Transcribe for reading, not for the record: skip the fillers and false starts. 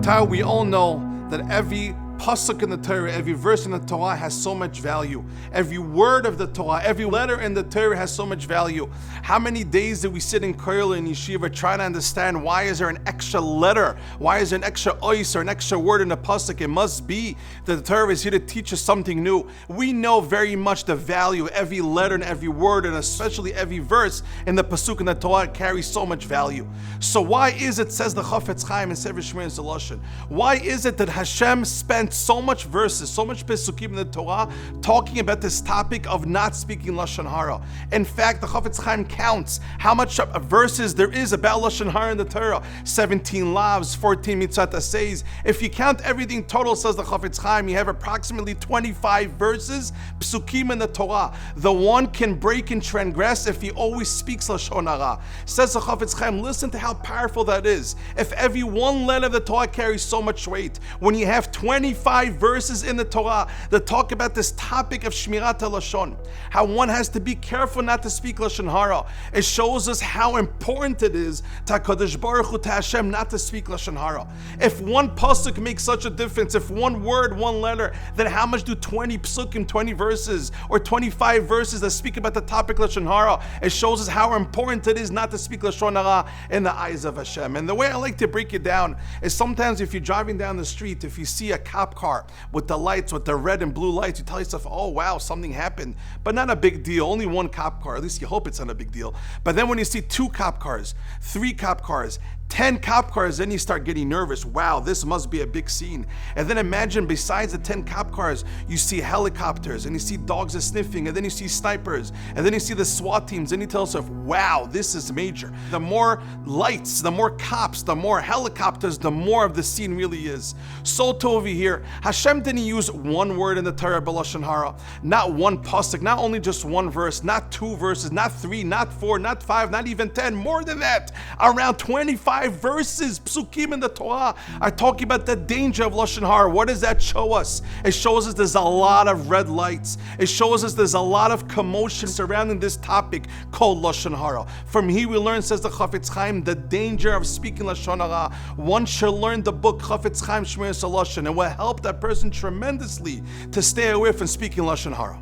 Rabotai, we all know that every pasuk in the Torah, every verse in the Torah has so much value. Every word of the Torah, every letter in the Torah has so much value. How many days did we sit in Koil and Yeshiva trying to understand why is there an extra letter? Why is there an extra ois or an extra word in the pasuk? It must be that the Torah is here to teach us something new. We know very much the value. Every letter and every word, and especially every verse in the pasuk in the Torah carries so much value. So why is it, says the Chafetz Chaim in Sefer Shmir and Lashon, why is it that Hashem spent so much verses, so much pesukim in the Torah talking about this topic of not speaking Lashon Hara? In fact, the Chafetz Chaim counts how much verses there is about Lashon Hara in the Torah. 17 lavs, 14 mitzvot assays. If you count everything total, says the Chafetz Chaim, you have approximately 25 verses, pesukim in the Torah. The one can break and transgress if he always speaks Lashon Hara. Says the Chafetz Chaim, listen to how powerful that is. If every one letter of the Torah carries so much weight, when you have 25 verses in the Torah that talk about this topic of Shmirat HaLashon, how one has to be careful not to speak Lashon Hara. It shows us how important it is to HaKadosh Baruch Hu, to Hashem, not to speak Lashon Hara. If one pasuk makes such a difference, if one word, one letter, then how much do 20 psukim, 20 verses, or 25 verses that speak about the topic Lashon Hara? It shows us how important it is not to speak Lashon Hara in the eyes of Hashem. And the way I like to break it down is sometimes if you're driving down the street, if you see a cop car with the lights, with the red and blue lights, you tell yourself, oh wow, something happened, but not a big deal. Only one cop car, at least you hope it's not a big deal. But then when you see 2 cop cars, 3 cop cars, 10 cop cars, then you start getting nervous. Wow, this must be a big scene. And then imagine besides the 10 cop cars, you see helicopters, and you see dogs are sniffing, and then you see snipers, and then you see the SWAT teams, and you tell yourself, wow, this is major. The more lights, the more cops, the more helicopters, the more of the scene really is. So too over here, Hashem didn't use one word in the Torah, Lashon Hara, not one pasuk, not only just one verse, not 2 verses, not 3, not 4, not 5, not even 10, more than that. Around 25 verses, psukim in the Torah are talking about the danger of Lashon Hara. What does that show us? It shows us there's a lot of red lights. It shows us there's a lot of commotion surrounding this topic called Lashon Hara. From here we learn, says the Chafetz Chaim, the danger of speaking Lashon Hara. One should learn the book Chafetz Chaim Shmir Lashon. It will help that person tremendously to stay away from speaking Lashon Hara.